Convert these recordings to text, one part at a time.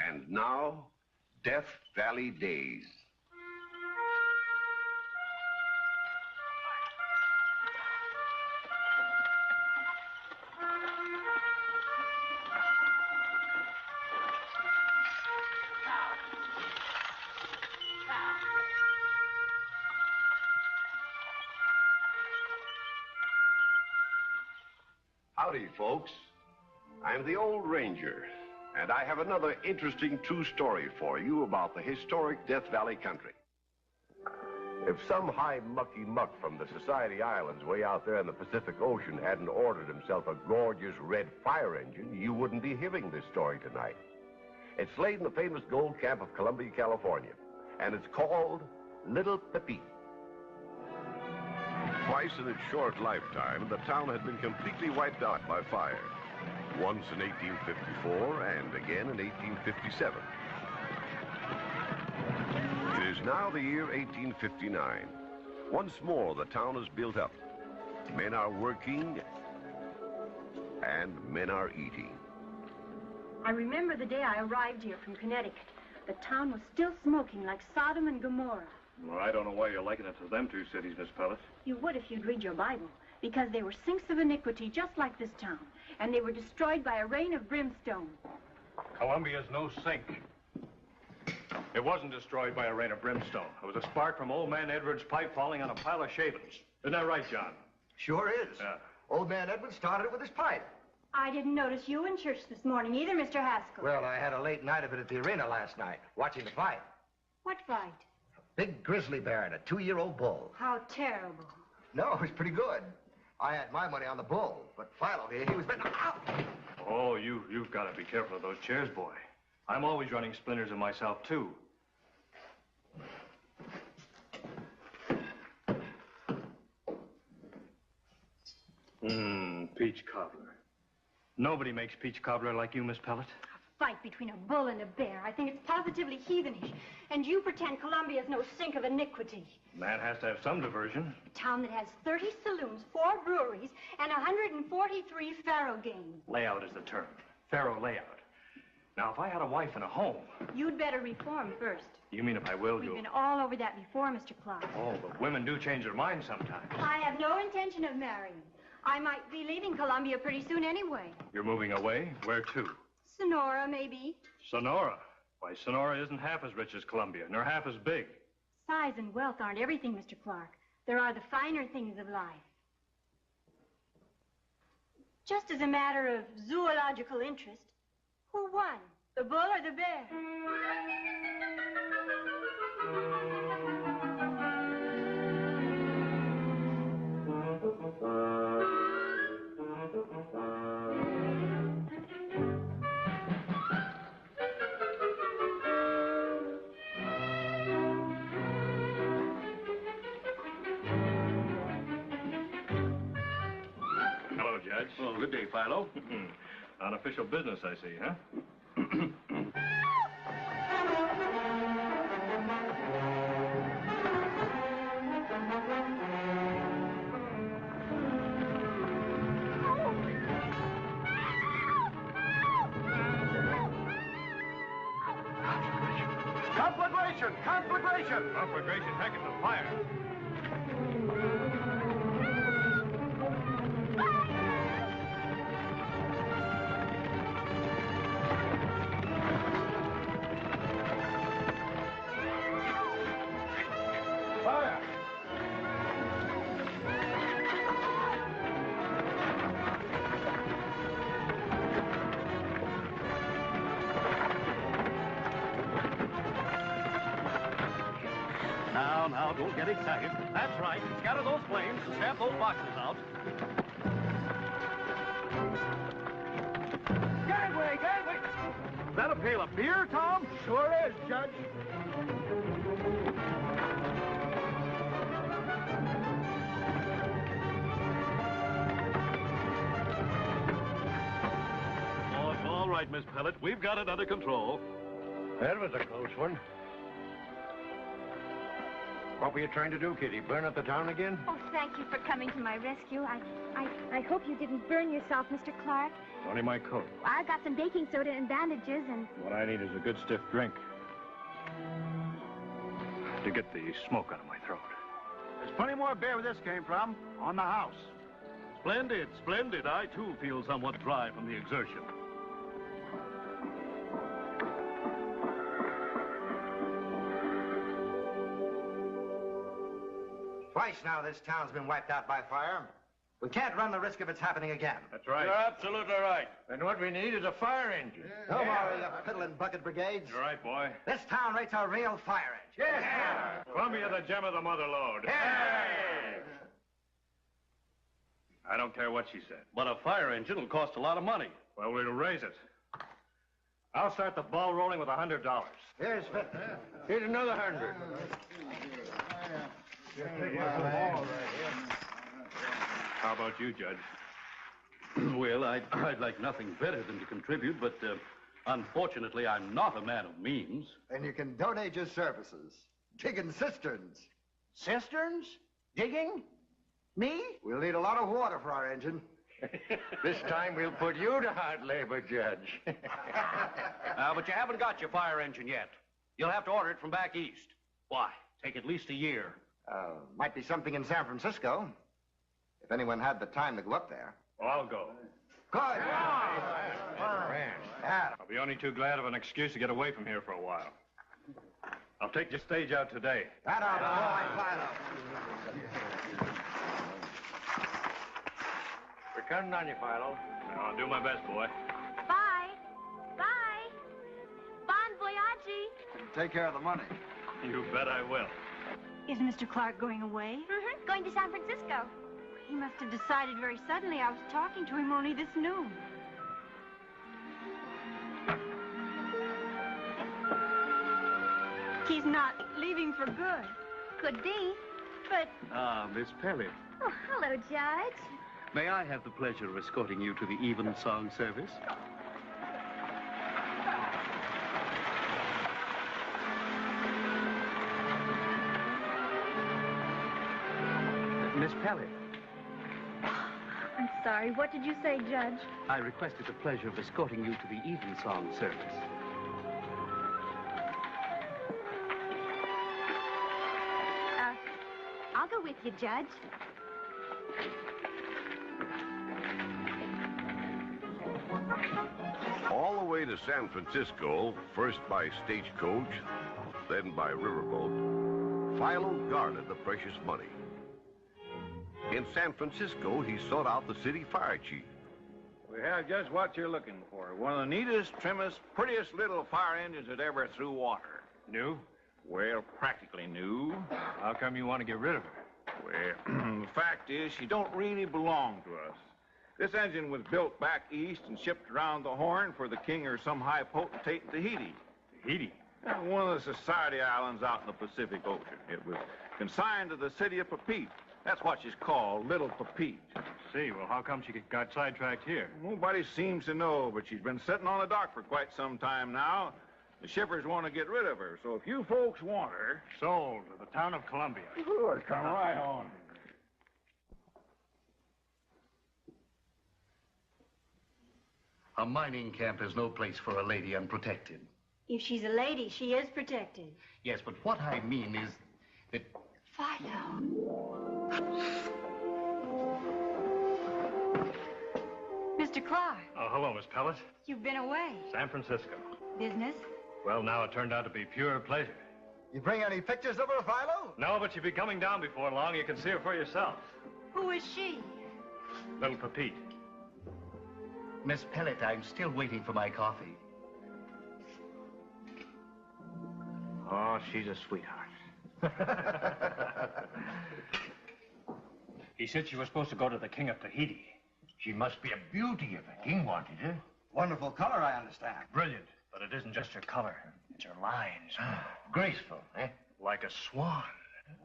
And now, Death Valley Days. Howdy, folks. I'm the Old Ranger, and I have another interesting true story for you about the historic Death Valley country. If some high mucky muck from the Society Islands way out there in the Pacific Ocean hadn't ordered himself a gorgeous red fire engine, you wouldn't be hearing this story tonight. It's laid in the famous gold camp of Columbia, California, and it's called Little Papeete. Twice in its short lifetime, the town had been completely wiped out by fire. Once in 1854 and again in 1857. It is now the year 1859. Once more, the town is built up. Men are working and men are eating. I remember the day I arrived here from Connecticut. The town was still smoking like Sodom and Gomorrah. Well, I don't know why you're likening it to them two cities, Miss Pellet. You would if you'd read your Bible, because they were sinks of iniquity just like this town, and they were destroyed by a rain of brimstone. Columbia's no sink. It wasn't destroyed by a rain of brimstone. It was a spark from Old Man Edward's pipe falling on a pile of shavings. Isn't that right, John? Sure is. Yeah. Old Man Edward started it with his pipe. I didn't notice you in church this morning either, Mr. Haskell. Well, I had a late night of it at the arena last night, watching the fight. What fight? Big grizzly bear and a 2-year-old bull. How terrible. No, it was pretty good. I had my money on the bull, but Philo here, he was betting... Ow! Oh, you've got to be careful of those chairs, boy. I'm always running splinters in myself, too. Peach cobbler. Nobody makes peach cobbler like you, Miss Pellet. A fight between a bull and a bear. I think it's positively heathenish. And you pretend Columbia's no sink of iniquity. Man has to have some diversion. A town that has 30 saloons, 4 breweries, and 143 faro games. Layout is the term. Faro layout. Now, if I had a wife and a home... You'd better reform first. You mean if I will, We've been all over that before, Mr. Clark. Oh, but women do change their minds sometimes. I have no intention of marrying. I might be leaving Columbia pretty soon anyway. You're moving away? Where to? Sonora, maybe. Sonora? Why, Sonora isn't half as rich as Columbia, nor half as big. Size and wealth aren't everything, Mr. Clark. There are the finer things of life. Just as a matter of zoological interest, who won, the bull or the bear? Hello, Judge. Oh, good day, Philo. On official business, I see, huh? Conflagration! Conflagration! Conflagration, heck, it's a fire. Fire! Now, don't get excited. That's right. Scatter those flames and stamp those boxes out. Gangway! Gangway! Is that a pail of beer, Tom? Sure is, Judge. Oh, it's all right, Miss Pellet. We've got it under control. That was a close one. What were you trying to do, Kitty? Burn up the town again? Oh, thank you for coming to my rescue. I hope you didn't burn yourself, Mr. Clark. Only my coat. I got some baking soda and bandages and... What I need is a good stiff drink to get the smoke out of my throat. There's plenty more beer where this came from. On the house. Splendid, splendid. I, too, feel somewhat dry from the exertion. Twice now this town's been wiped out by fire. We can't run the risk of its happening again. That's right. You're absolutely right. And what we need is a fire engine. No more of the piddling bucket brigades. You're right, boy. This town rates a real fire engine. Yeah. Columbia, the gem of the mother lode. I don't care what she said. But a fire engine will cost a lot of money. Well, we'll raise it. I'll start the ball rolling with $100. Here's 50. Here's another 100. How about you, Judge? Well, I'd like nothing better than to contribute, but unfortunately, I'm not a man of means. And you can donate your services. Digging cisterns. Cisterns? Digging? Me? We'll need a lot of water for our engine. This time we'll put you to hard labor, Judge. But you haven't got your fire engine yet. You'll have to order it from back east. Why? Take at least a year. Might be something in San Francisco. If anyone had the time to go up there. Well, I'll go. Good. I'll be only too glad of an excuse to get away from here for a while. I'll take the stage out today. That out, boy. Philo. We're counting on you, Philo. I'll do my best, boy. Bye. Bye. Bon voyage. Take care of the money. You bet I will. Is Mr. Clark going away? Mm-hmm. Going to San Francisco. He must have decided very suddenly. I was talking to him only this noon. He's not leaving for good. Could be. But Miss Pellet. Oh, hello, Judge. May I have the pleasure of escorting you to the evensong service? Miss Pellet. I'm sorry. What did you say, Judge? I requested the pleasure of escorting you to the evensong service. I'll go with you, Judge. All the way to San Francisco, first by stagecoach, then by riverboat, Philo guarded the precious money. In San Francisco, he sought out the city fire chief. We have just what you're looking for. One of the neatest, trimmest, prettiest little fire engines that ever threw water. New? Well, practically new. How come you want to get rid of her? Well, the fact is, she don't really belong to us. This engine was built back east and shipped around the Horn for the king or some high potentate in Tahiti. Tahiti? One of the society islands out in the Pacific Ocean. It was consigned to the city of Papeete. That's what she's called, Little Papeete. See, well, how come she got sidetracked here? Nobody seems to know, but she's been sitting on the dock for quite some time now. The shippers want to get rid of her, so if you folks want her... Sold to the town of Columbia. Good, come right on. A mining camp is no place for a lady unprotected. if she's a lady, she is protected. Yes, but what I mean is that... Philo. Mr. Clark. Oh, hello, Miss Pellet. You've been away. San Francisco. Business? Well, now it turned out to be pure pleasure. You bring any pictures of her, Philo? No, but she'll be coming down before long. You can see her for yourself. Who is she? Little Papeete. Miss Pellet, I'm still waiting for my coffee. Oh, she's a sweetheart. He said she was supposed to go to the king of Tahiti. She must be a beauty if the king wanted her. Wonderful color, I understand. Brilliant. But it isn't just her color. It's her lines. Graceful, eh? Like a swan.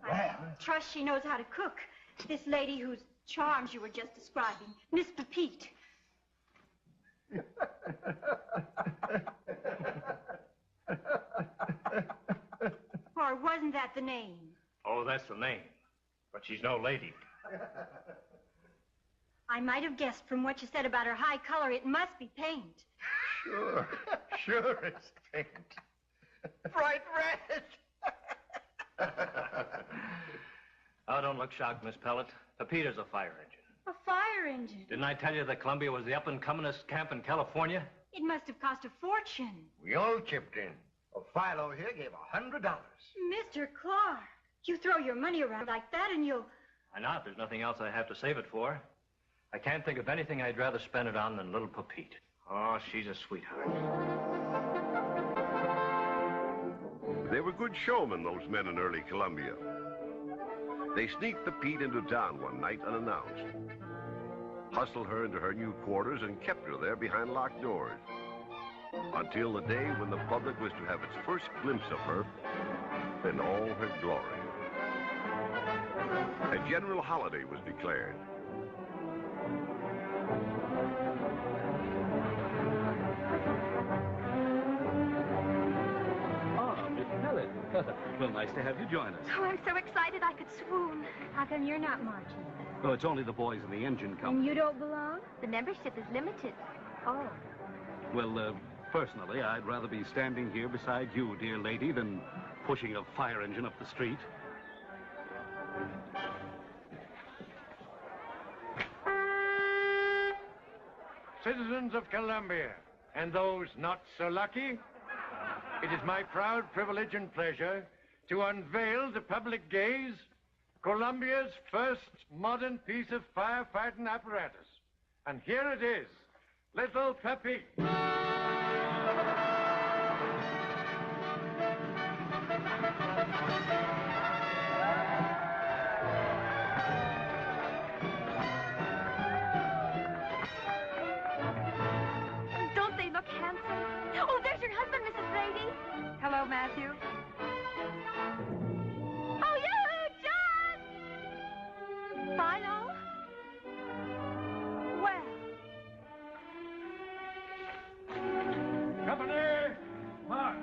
I trust she knows how to cook. This lady whose charms you were just describing, Miss Papeete. Or wasn't that the name? Oh, that's the name. But she's no lady. I might have guessed from what you said about her high color, it must be paint. Sure. Sure it's paint. Bright red. Oh, don't look shocked, Miss Pellet. Papeete's a fire engine. A fire engine? Didn't I tell you that Columbia was the up-and-comingest camp in California? It must have cost a fortune. We all chipped in. Well, Philo here gave $100. Mr. Clark, you throw your money around like that and you'll... Why not? There's nothing else I have to save it for. I can't think of anything I'd rather spend it on than little Papeete. Oh, she's a sweetheart. They were good showmen, those men in early Columbia. They sneaked Papeete into town one night unannounced, hustled her into her new quarters, and kept her there behind locked doors until the day when the public was to have its first glimpse of her in all her glory. A general holiday was declared. Miss Pellet. Well, nice to have you join us. Oh, I'm so excited I could swoon. How come you're not marching? Oh, it's only the boys in the engine company. And you don't belong? The membership is limited. Oh. Well, personally, I'd rather be standing here beside you, dear lady, than pushing a fire engine up the street. Citizens of Columbia, and those not so lucky, it is my proud privilege and pleasure to unveil to public gaze Columbia's first modern piece of firefighting apparatus. And here it is, little Papeete. Don't they look handsome? Oh, there's your husband, Mrs. Brady. Hello, Matthew. Oh, you, John! Philo? Well. Company, march.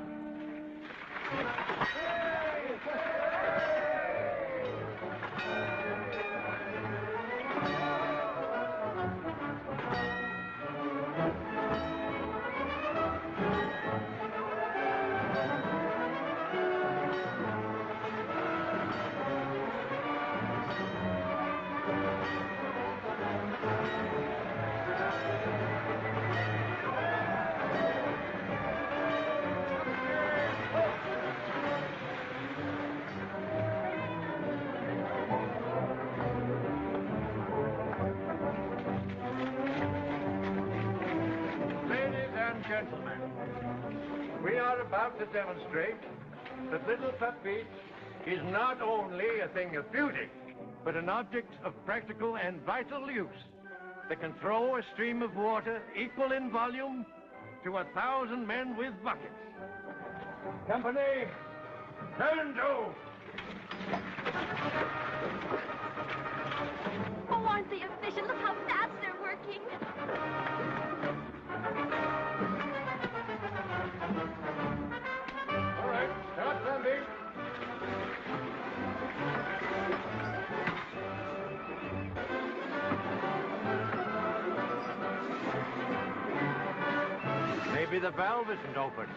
Gentlemen, we are about to demonstrate that little Papeete is not only a thing of beauty, but an object of practical and vital use that can throw a stream of water equal in volume to 1,000 men with buckets. Company, turn to! Oh, aren't they efficient? Look how fast they're working. All right, start landing. Maybe the valve isn't open.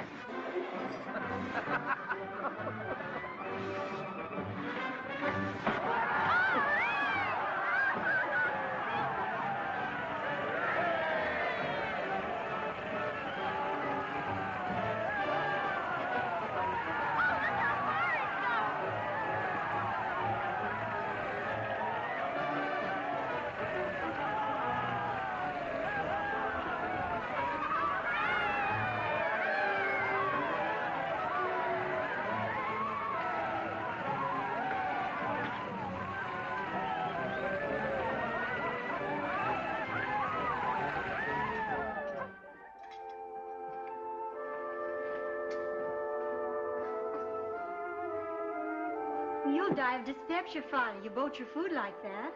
You'll die of dyspepsia, Father. You boat your food like that.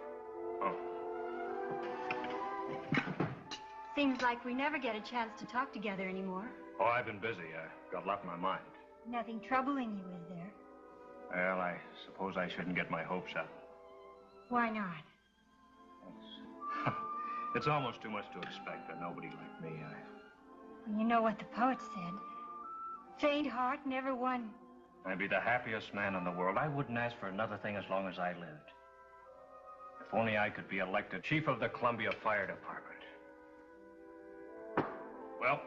Oh. Seems like we never get a chance to talk together anymore. Oh, I've been busy. I got a lot in my mind. Nothing troubling you, is there? Well, I suppose I shouldn't get my hopes up. Why not? It's almost too much to expect that nobody like me. You know what the poet said. Faint heart never won. I'd be the happiest man in the world. I wouldn't ask for another thing as long as I lived. If only I could be elected chief of the Columbia Fire Department. Well,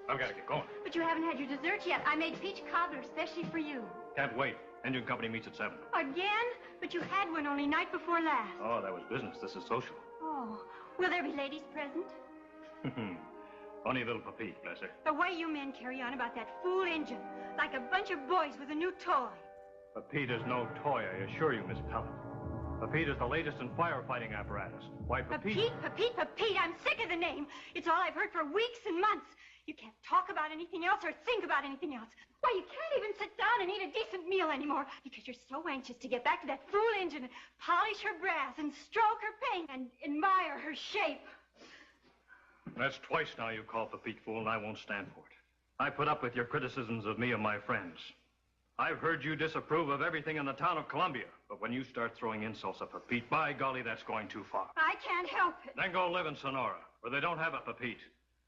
I've got to get going. But you haven't had your dessert yet. I made peach cobbler especially for you. Can't wait. Engine company meets at 7. Again? But you had one only night before last. Oh, that was business. This is social. Oh, will there be ladies present? Funny little Papeete, bless her. The way you men carry on about that fool engine, like a bunch of boys with a new toy. Papeete is no toy, I assure you, Miss Pellet. Papeete is the latest in firefighting apparatus. Why, Papeete, I'm sick of the name. It's all I've heard for weeks and months. You can't talk about anything else or think about anything else. Why, you can't even sit down and eat a decent meal anymore because you're so anxious to get back to that fool engine and polish her brass and stroke her paint and admire her shape. That's twice now you call Papeete fool, and I won't stand for it. I put up with your criticisms of me and my friends. I've heard you disapprove of everything in the town of Columbia, but when you start throwing insults at Papeete, by golly, that's going too far. I can't help it. Then go live in Sonora, where they don't have a Papeete,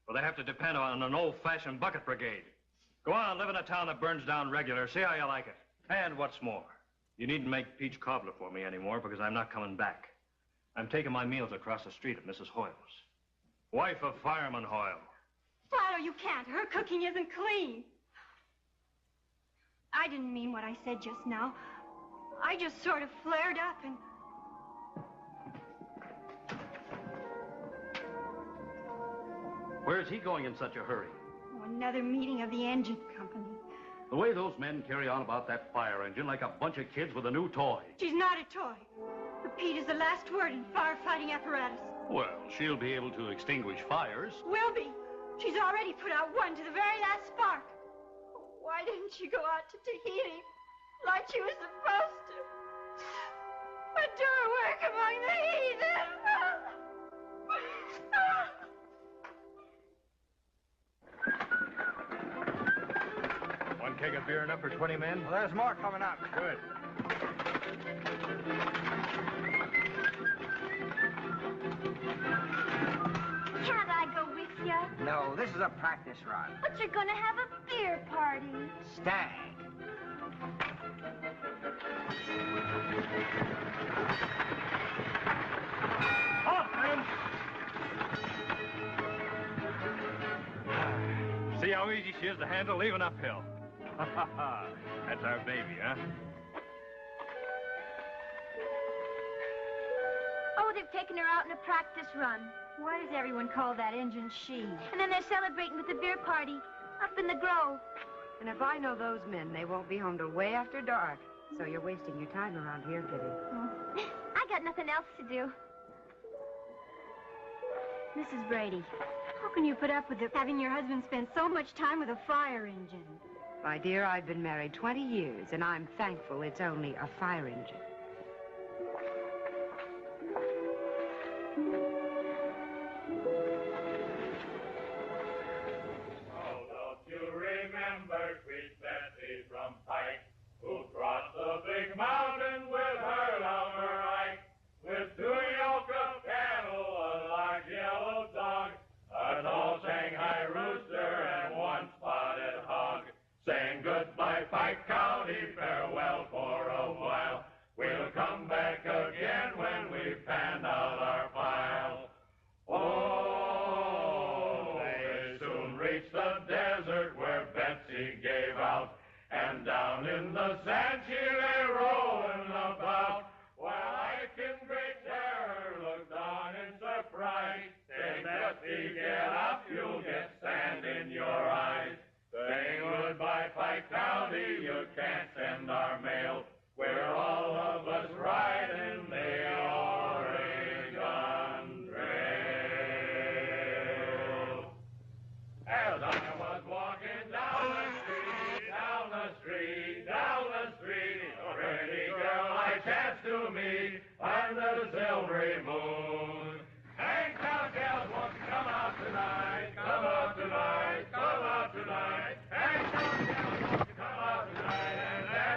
where they have to depend on an old-fashioned bucket brigade. Go on, live in a town that burns down regular. See how you like it. And what's more, you needn't make peach cobbler for me anymore because I'm not coming back. I'm taking my meals across the street at Mrs. Hoyle's. Wife of Fireman Hoyle. Father, you can't. Her cooking isn't clean. I didn't mean what I said just now. I just sort of flared up and... Where's he going in such a hurry? Oh, another meeting of the engine company. The way those men carry on about that fire engine like a bunch of kids with a new toy. She's not a toy. Papeete is the last word in firefighting apparatus. Well, she'll be able to extinguish fires. Will be. She's already put out one to the very last spark. Why didn't she go out to Tahiti like she was supposed to? But do her work among the heathen. One keg of beer enough for 20 men? Well, there's more coming up. Good. Can't I go with you? No, this is a practice run. But you're gonna have a beer party. Stag. Off, men! See how easy she is to handle, even uphill. That's our baby, huh? Oh, they've taken her out in a practice run. Why does everyone call that engine she? And then they're celebrating with the beer party up in the grove. And if I know those men, they won't be home till way after dark. So you're wasting your time around here, Kitty. Oh. I got nothing else to do. Mrs. Brady, how can you put up with having your husband spend so much time with a fire engine? My dear, I've been married 20 years, and I'm thankful it's only a fire engine.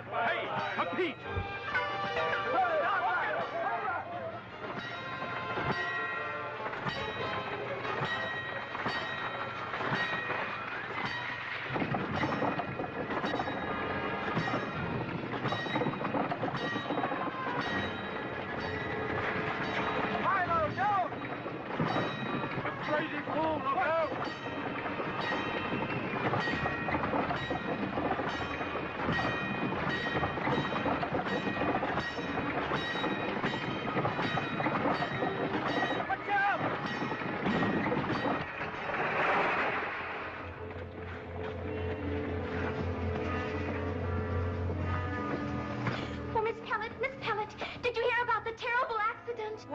Hey!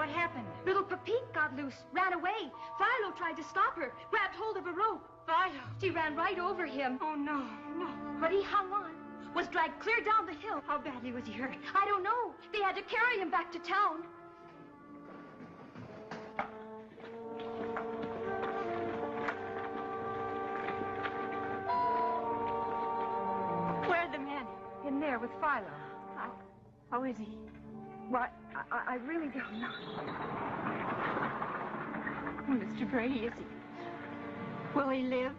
What happened? Little Papeete got loose, ran away. Philo tried to stop her, grabbed hold of a rope. Philo. She ran right over him. Oh, no, no. But he hung on, was dragged clear down the hill. How badly was he hurt? I don't know. They had to carry him back to town. Where are the men? In there with Philo. How is he? Why, I really don't know. Oh, Mr. Brady, is he? Will he live?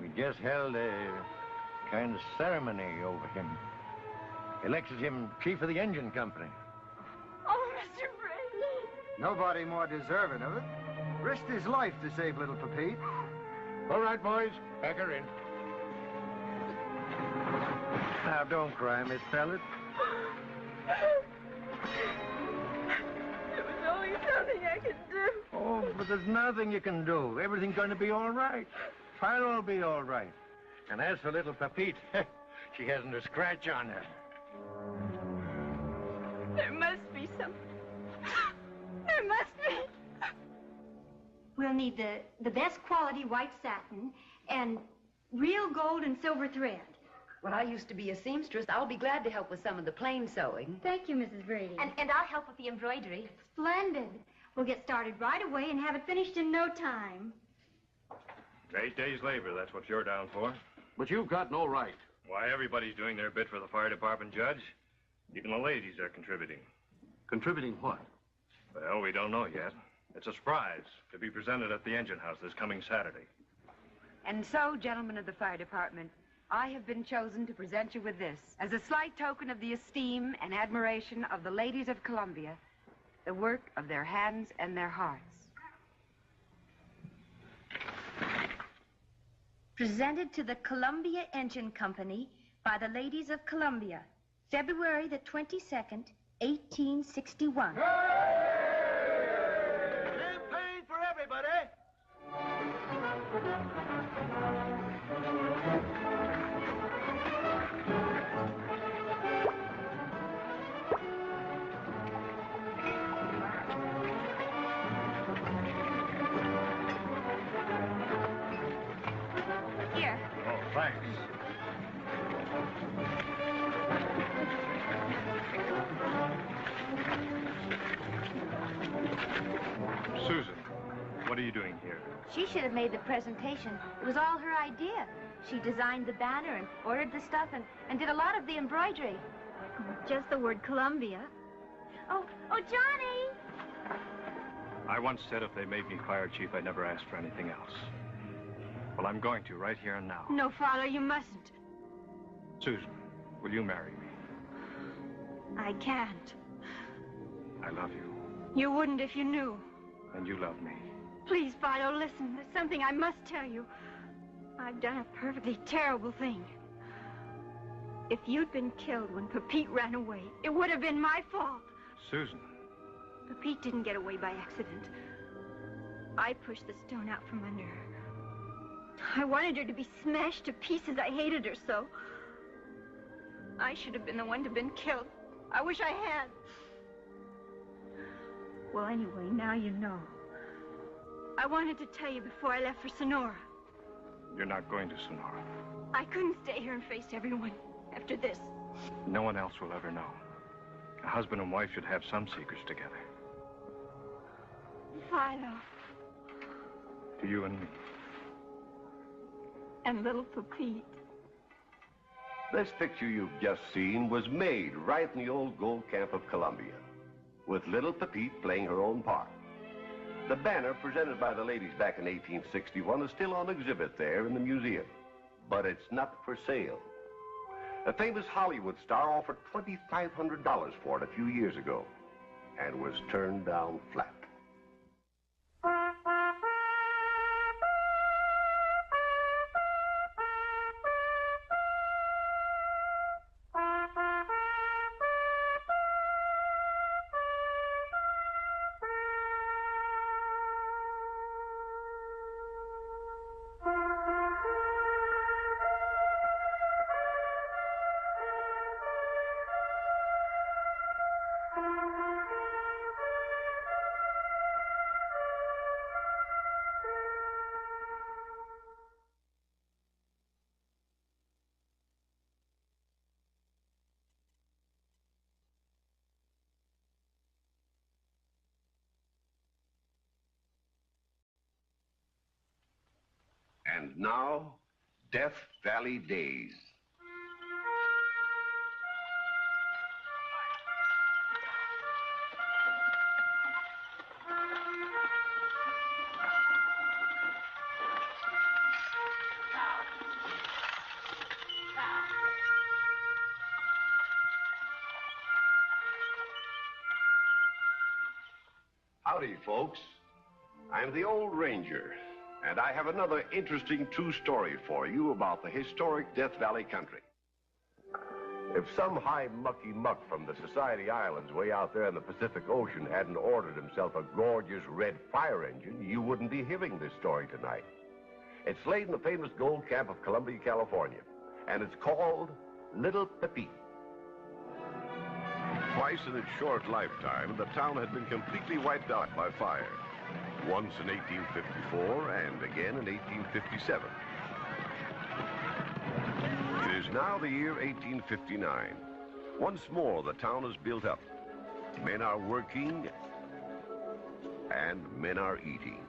We just held a kind of ceremony over him. Elected him chief of the engine company. Oh, Mr. Brady. Nobody more deserving of it. Risked his life to save little Papeete. All right, boys, pack her in. Now, don't cry, Miss Pellet. There was only something I could do. Oh, but there's nothing you can do. Everything's going to be all right. Philo will be all right. And as for little Papeete, she hasn't a scratch on her. There must be something. There must be. We'll need the best quality white satin and real gold and silver thread. Well, I used to be a seamstress. I'll be glad to help with some of the plain sewing. Thank you, Mrs. Brady. And I'll help with the embroidery. Splendid. We'll get started right away and have it finished in no time. 8 days' labor, that's what you're down for. But you've got no right. Why, everybody's doing their bit for the fire department, Judge. Even the ladies are contributing. Contributing what? Well, we don't know yet. It's a surprise to be presented at the engine house this coming Saturday. And so, gentlemen of the fire department, I have been chosen to present you with this as a slight token of the esteem and admiration of the ladies of Columbia, the work of their hands and their hearts. Presented to the Columbia Engine Company by the ladies of Columbia, February the 22nd, 1861. Champagne for everybody! Here. Oh, thanks. Susan, what are you doing here? She should have made the presentation. It was all her idea. She designed the banner and ordered the stuff and did a lot of the embroidery. Just the word Columbia. Oh, Johnny! I once said if they made me fire chief, I'd never ask for anything else. Well, I'm going to right here and now. No, Father, you mustn't. Susan, will you marry me? I can't. I love you, You wouldn't if you knew. and you love me. Please, Fido, listen. There's something I must tell you. I've done a perfectly terrible thing. If you'd been killed when Papeete ran away, it would have been my fault. Susan, Papeete didn't get away by accident. I pushed the stone out from under her. I wanted her to be smashed to pieces. I hated her so. I should have been the one to have been killed. I wish I had. Well, anyway, now you know. I wanted to tell you before I left for Sonora. you're not going to Sonora. I couldn't stay here and face everyone after this. No one else will ever know. A husband and wife should have some secrets together. Philo To you and me. and little Papeete. This picture you've just seen was made right in the old gold camp of Columbia, with little Papeete playing her own part. The banner presented by the ladies back in 1861 is still on exhibit there in the museum, but it's not for sale. A famous Hollywood star offered $2,500 for it a few years ago and was turned down flat. now, Death Valley Days. Howdy, folks. I'm the Old Ranger, and I have another interesting true story for you about the historic Death Valley country. If some high mucky muck from the Society Islands way out there in the Pacific Ocean hadn't ordered himself a gorgeous red fire engine, you wouldn't be hearing this story tonight. It's laid in the famous gold camp of Columbia, California, and it's called Little Papeete. Twice in its short lifetime, the town had been completely wiped out by fire. Once in 1854 and again in 1857. It is now the year 1859. Once more, the town is built up. Men are working and men are eating.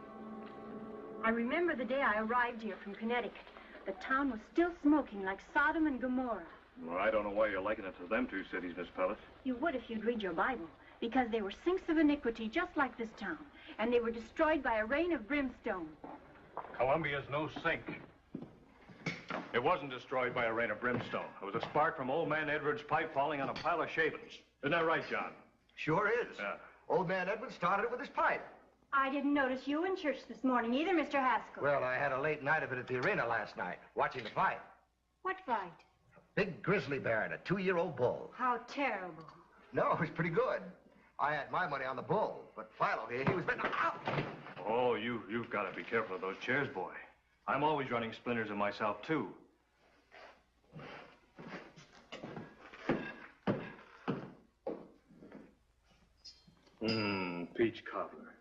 I remember the day I arrived here from Connecticut. The town was still smoking like Sodom and Gomorrah. Well, I don't know why you're liking it to them two cities, Miss Pellet. You would if you'd read your Bible, because they were sinks of iniquity just like this town, and they were destroyed by a rain of brimstone. Columbia's no sink. It wasn't destroyed by a rain of brimstone. It was a spark from old man Edward's pipe falling on a pile of shavings. Isn't that right, John? Sure is. Yeah. Old man Edward started it with his pipe. I didn't notice you in church this morning either, Mr. Haskell. Well, I had a late night of it at the arena last night, watching the fight. What fight? Big grizzly bear and a 2-year-old bull. How terrible. No, it was pretty good. I had my money on the bull, but Philo here, he was betting... Ow! Oh, you've got to be careful of those chairs, boy. I'm always running splinters in myself, too. Peach cobbler.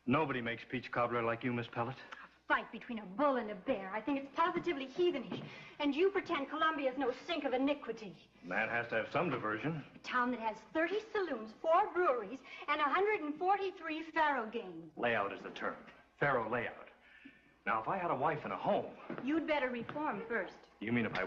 Nobody makes peach cobbler like you, Miss Pellet. A fight between a bull and a bear. I think it's positively heathenish. And you pretend Columbia's no sink of iniquity. Man has to have some diversion. A town that has 30 saloons, 4 breweries, and 143 faro games. Layout is the term. Faro layout. Now, if I had a wife and a home... You'd better reform first. You mean if I